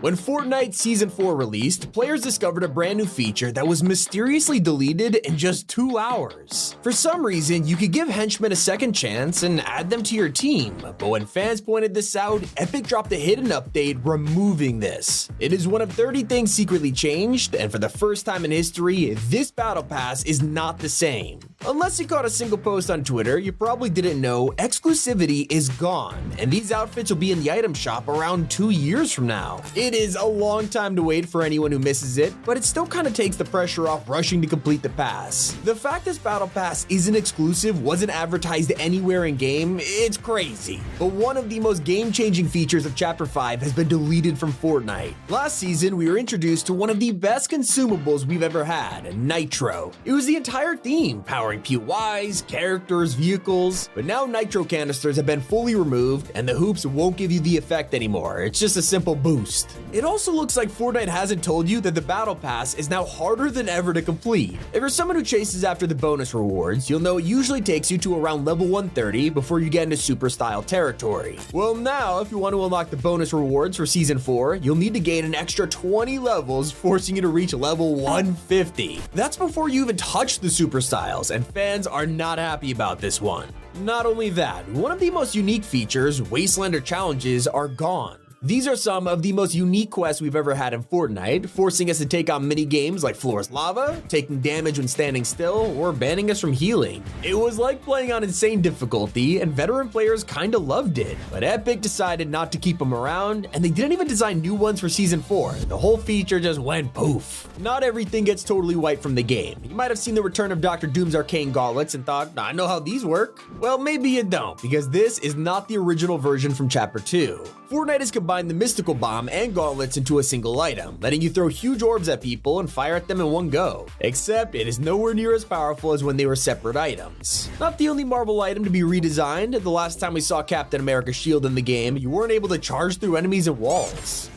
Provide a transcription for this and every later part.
When Fortnite Season 4 released, players discovered a brand new feature that was mysteriously deleted in just 2 hours. For some reason, you could give henchmen a second chance and add them to your team, but when fans pointed this out, Epic dropped a hidden update removing this. It is one of 30 things secretly changed, and for the first time in history, this battle pass is not the same. Unless you caught a single post on Twitter, you probably didn't know exclusivity is gone, and these outfits will be in the item shop around 2 years from now. It is a long time to wait for anyone who misses it, but it still kind of takes the pressure off rushing to complete the pass. The fact this battle pass isn't exclusive, wasn't advertised anywhere in game, it's crazy. But one of the most game-changing features of Chapter 5 has been deleted from Fortnite. Last season, we were introduced to one of the best consumables we've ever had, Nitro. It was the entire theme, powering POIs, characters, vehicles, but now Nitro canisters have been fully removed and the hoops won't give you the effect anymore. It's just a simple boost. It also looks like Fortnite hasn't told you that the battle pass is now harder than ever to complete. If you're someone who chases after the bonus rewards, you'll know it usually takes you to around level 130 before you get into super style territory. Well, now if you want to unlock the bonus rewards for Season 4, you'll need to gain an extra 20 levels, forcing you to reach level 150. That's before you even touch the super styles, and fans are not happy about this one. Not only that, one of the most unique features, Wastelander challenges, are gone. These are some of the most unique quests we've ever had in Fortnite, forcing us to take on mini games like Floor is Lava, taking damage when standing still, or banning us from healing. It was like playing on insane difficulty, and veteran players kinda loved it, but Epic decided not to keep them around, and they didn't even design new ones for Season 4. The whole feature just went poof. Not everything gets totally wiped from the game. You might have seen the return of Dr. Doom's arcane gauntlets and thought, I know how these work. Well, maybe you don't, because this is not the original version from Chapter 2. Fortnite has combined the mystical bomb and gauntlets into a single item, letting you throw huge orbs at people and fire at them in one go. Except it is nowhere near as powerful as when they were separate items. Not the only Marvel item to be redesigned. The last time we saw Captain America's shield in the game, you weren't able to charge through enemies and walls.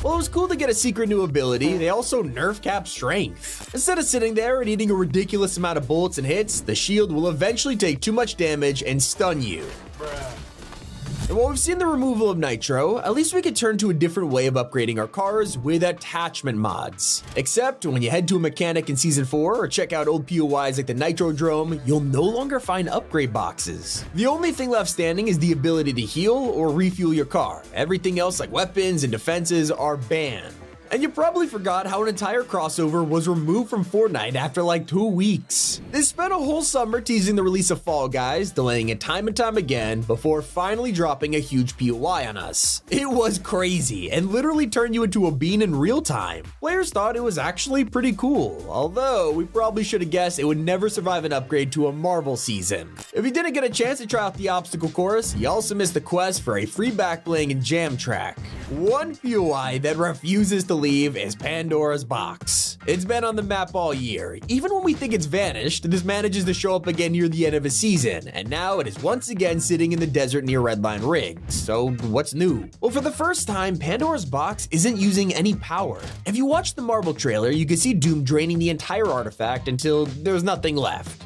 While it was cool to get a secret new ability, they also nerfed Cap's strength. Instead of sitting there and eating a ridiculous amount of bullets and hits, the shield will eventually take too much damage and stun you. And while we've seen the removal of Nitro, at least we could turn to a different way of upgrading our cars with attachment mods. Except when you head to a mechanic in Season 4 or check out old POIs like the Nitrodrome, you'll no longer find upgrade boxes. The only thing left standing is the ability to heal or refuel your car. Everything else like weapons and defenses are banned. And you probably forgot how an entire crossover was removed from Fortnite after like 2 weeks. They spent a whole summer teasing the release of Fall Guys, delaying it time and time again, before finally dropping a huge POI on us. It was crazy, and literally turned you into a bean in real time. Players thought it was actually pretty cool, although we probably should have guessed it would never survive an upgrade to a Marvel season. If you didn't get a chance to try out the obstacle course, you also missed the quest for a free backbling and jam track. One POI that refuses to leave is Pandora's Box. It's been on the map all year. Even when we think it's vanished, this manages to show up again near the end of a season, and now it is once again sitting in the desert near Redline Rig. So what's new? Well, for the first time, Pandora's Box isn't using any power. If you watch the Marvel trailer, you can see Doom draining the entire artifact until there's nothing left.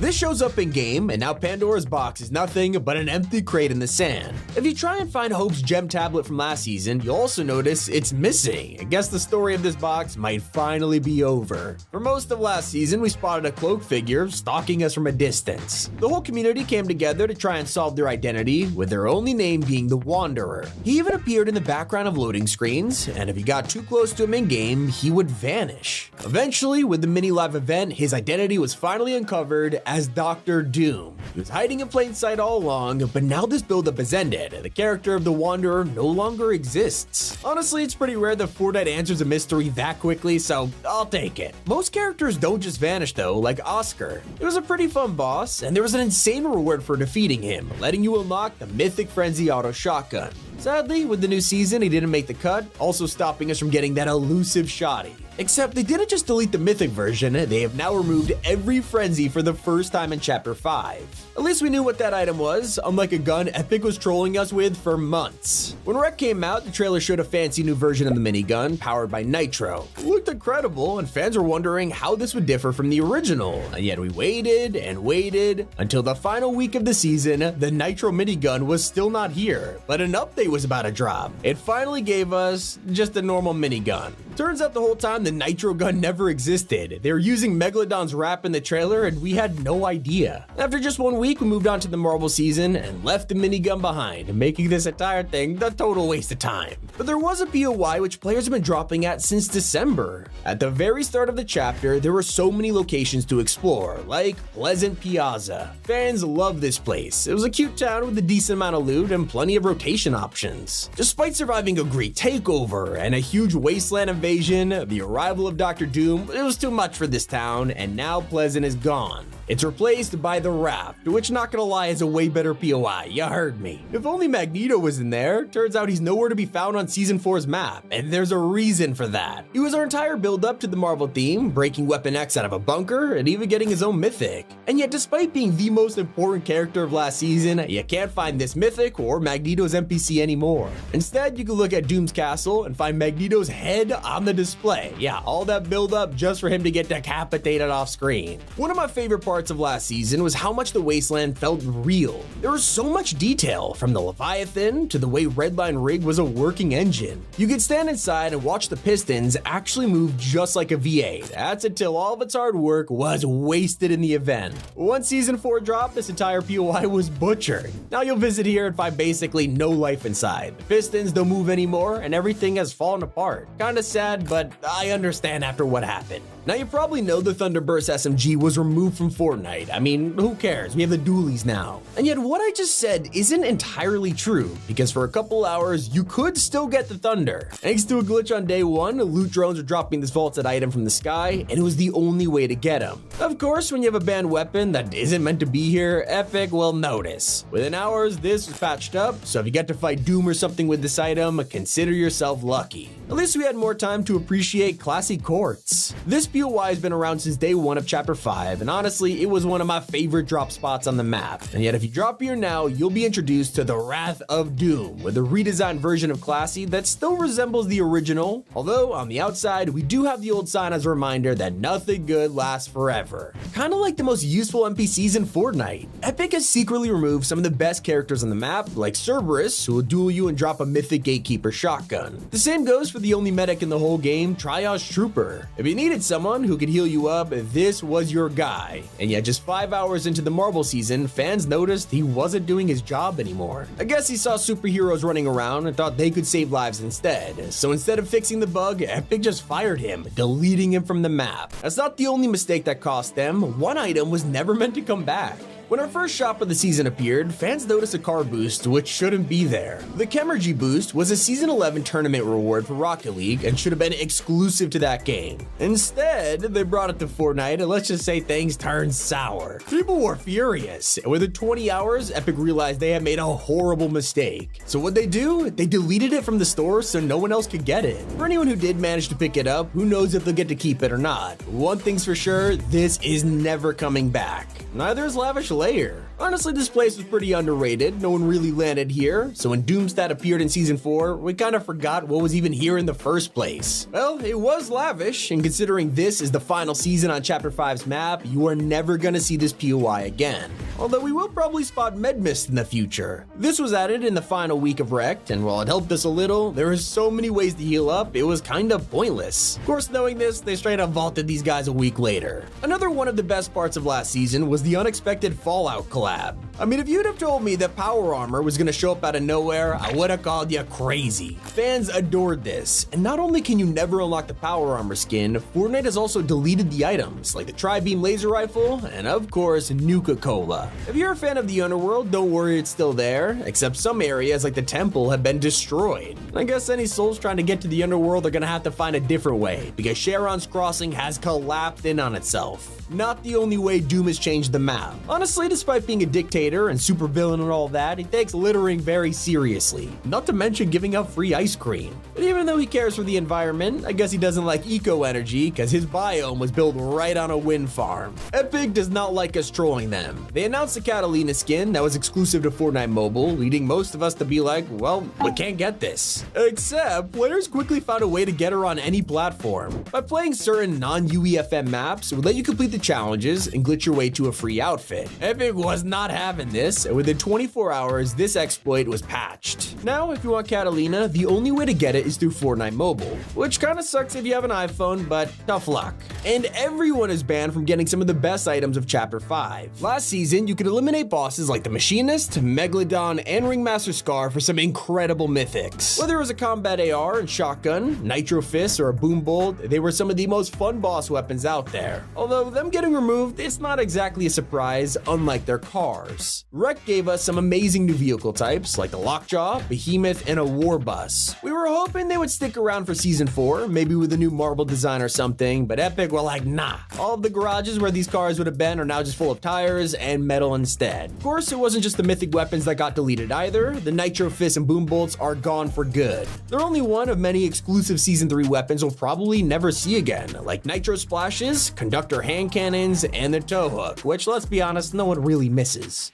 This shows up in game, and now Pandora's Box is nothing but an empty crate in the sand. If you try and find Hope's gem tablet from last season, you'll also notice it's missing. I guess the story of this box might finally be over. For most of last season, we spotted a cloak figure stalking us from a distance. The whole community came together to try and solve their identity, with their only name being the Wanderer. He even appeared in the background of loading screens, and if you got too close to him in game, he would vanish. Eventually, with the mini live event, his identity was finally uncovered as Dr. Doom. He was hiding in plain sight all along, but now this buildup has ended, and the character of the Wanderer no longer exists. Honestly, it's pretty rare that Fortnite answers a mystery that quickly, so I'll take it. Most characters don't just vanish though, like Oscar. It was a pretty fun boss, and there was an insane reward for defeating him, letting you unlock the Mythic Frenzy auto shotgun. Sadly, with the new season, he didn't make the cut, also stopping us from getting that elusive shotty. Except they didn't just delete the mythic version, they have now removed every frenzy for the first time in Chapter 5. At least we knew what that item was, unlike a gun Epic was trolling us with for months. When Rec came out, the trailer showed a fancy new version of the minigun, powered by Nitro. It looked incredible, and fans were wondering how this would differ from the original, and yet we waited and waited until the final week of the season. The Nitro minigun was still not here, but an update was about to drop. It finally gave us just a normal minigun. Turns out the whole time the Nitro gun never existed. They were using Megalodon's rap in the trailer and we had no idea. After just 1 week, we moved on to the Marvel season and left the minigun behind, making this entire thing a total waste of time. But there was a POI which players have been dropping at since December. At the very start of the chapter, there were so many locations to explore, like Pleasant Piazza. Fans love this place. It was a cute town with a decent amount of loot and plenty of rotation options. Despite surviving a Greek takeover and a huge wasteland invasion, the arrival of Dr. Doom, it was too much for this town, and now Pleasant is gone. It's replaced by the Raft, which, not gonna lie, is a way better POI, you heard me. If only Magneto was in there. Turns out he's nowhere to be found on Season 4's map, and there's a reason for that. He was our entire build up to the Marvel theme, breaking Weapon X out of a bunker, and even getting his own mythic. And yet, despite being the most important character of last season, you can't find this mythic or Magneto's NPC anymore. Instead, you can look at Doom's castle and find Magneto's head on the display. Yeah, all that build up just for him to get decapitated off screen. One of my favorite parts of last season was how much the wasteland felt real. There was so much detail, from the Leviathan to the way Redline Rig was a working engine. You could stand inside and watch the pistons actually move just like a V8. That's until all of its hard work was wasted in the event. Once Season 4 dropped, this entire POI was butchered. Now you'll visit here and find basically no life inside. The pistons don't move anymore and everything has fallen apart. Kinda sad, but I understand after what happened. Now you probably know the Thunderburst SMG was removed from Fortnite. I mean, who cares? We have the dualies now. And yet what I just said isn't entirely true, because for a couple hours, you could still get the Thunder. Thanks to a glitch on day 1, loot drones are dropping this vaulted item from the sky, and it was the only way to get them. Of course, when you have a banned weapon that isn't meant to be here, Epic will notice. Within hours, this was patched up, so if you get to fight Doom or something with this item, consider yourself lucky. At least we had more time to appreciate classy courts. This POI has been around since day 1 of Chapter 5, and honestly, it was one of my favorite drop spots on the map. And yet if you drop here now, you'll be introduced to the Wrath of Doom, with a redesigned version of Classy that still resembles the original, although on the outside, we do have the old sign as a reminder that nothing good lasts forever. Kinda like the most useful NPCs in Fortnite. Epic has secretly removed some of the best characters on the map, like Cerberus, who will duel you and drop a mythic Gatekeeper shotgun. The same goes for the only medic in the whole game, Triage Trooper. If you needed someone who could heal you up, this was your guy. And yet just 5 hours into the Marvel season, fans noticed he wasn't doing his job anymore. I guess he saw superheroes running around and thought they could save lives instead. So instead of fixing the bug, Epic just fired him, deleting him from the map. That's not the only mistake that cost them. One item was never meant to come back. When our first shop of the season appeared, fans noticed a card boost which shouldn't be there. The Chemergy boost was a Season 11 tournament reward for Rocket League and should have been exclusive to that game. Instead, they brought it to Fortnite, and let's just say things turned sour. People were furious, and within 20 hours, Epic realized they had made a horrible mistake. So what'd they do? They deleted it from the store so no one else could get it. For anyone who did manage to pick it up, who knows if they'll get to keep it or not. One thing's for sure, this is never coming back. Neither is Lavish Lair. Honestly, this place was pretty underrated. No one really landed here, so when Doomstat appeared in Season 4, we kind of forgot what was even here in the first place. Well, it was lavish, and considering this is the final season on Chapter 5's map, you are never gonna see this POI again. Although we will probably spot Medmist in the future. This was added in the final week of Wrecked, and while it helped us a little, there were so many ways to heal up, it was kind of pointless. Of course, knowing this, they straight up vaulted these guys a week later. Another one of the best parts of last season was the unexpected Fallout collab. I mean, if you'd have told me that power armor was gonna show up out of nowhere, I would have called you crazy. Fans adored this, and not only can you never unlock the power armor skin, Fortnite has also deleted the items, like the Tri-Beam laser rifle, and of course, Nuka-Cola. If you're a fan of the Underworld, don't worry, it's still there, except some areas like the temple have been destroyed. I guess any souls trying to get to the Underworld are gonna have to find a different way, because Charon's Crossing has collapsed in on itself. Not the only way Doom has changed the map. Honestly, Honestly, despite being a dictator and supervillain and all that, he takes littering very seriously, not to mention giving out free ice cream. But even though he cares for the environment, I guess he doesn't like eco-energy because his biome was built right on a wind farm. Epic does not like us trolling them. They announced a Catalina skin that was exclusive to Fortnite Mobile, leading most of us to be like, well, we can't get this. Except, players quickly found a way to get her on any platform. By playing certain non-UEFM maps, it would let you complete the challenges and glitch your way to a free outfit. Epic was not having this, and within 24 hours, this exploit was patched. Now, if you want Catalina, the only way to get it is through Fortnite Mobile, which kinda sucks if you have an iPhone, but tough luck. And everyone is banned from getting some of the best items of Chapter 5. Last season, you could eliminate bosses like the Machinist, Megalodon, and Ringmaster Scar for some incredible mythics. Whether it was a combat AR and shotgun, Nitro Fist, or a Boom Bolt, they were some of the most fun boss weapons out there. Although them getting removed, it's not exactly a surprise, unlike their cars. Rec gave us some amazing new vehicle types like the Lockjaw, Behemoth, and a War Bus. We were hoping they would stick around for Season 4, maybe with a new marble design or something, but Epic were like, nah. All of the garages where these cars would have been are now just full of tires and metal instead. Of course, it wasn't just the mythic weapons that got deleted either. The Nitro Fist and Boom Bolts are gone for good. They're only one of many exclusive Season 3 weapons we'll probably never see again, like Nitro Splashes, Conductor Hand Cannons, and the Tow Hook, which, let's be honest, no one really misses.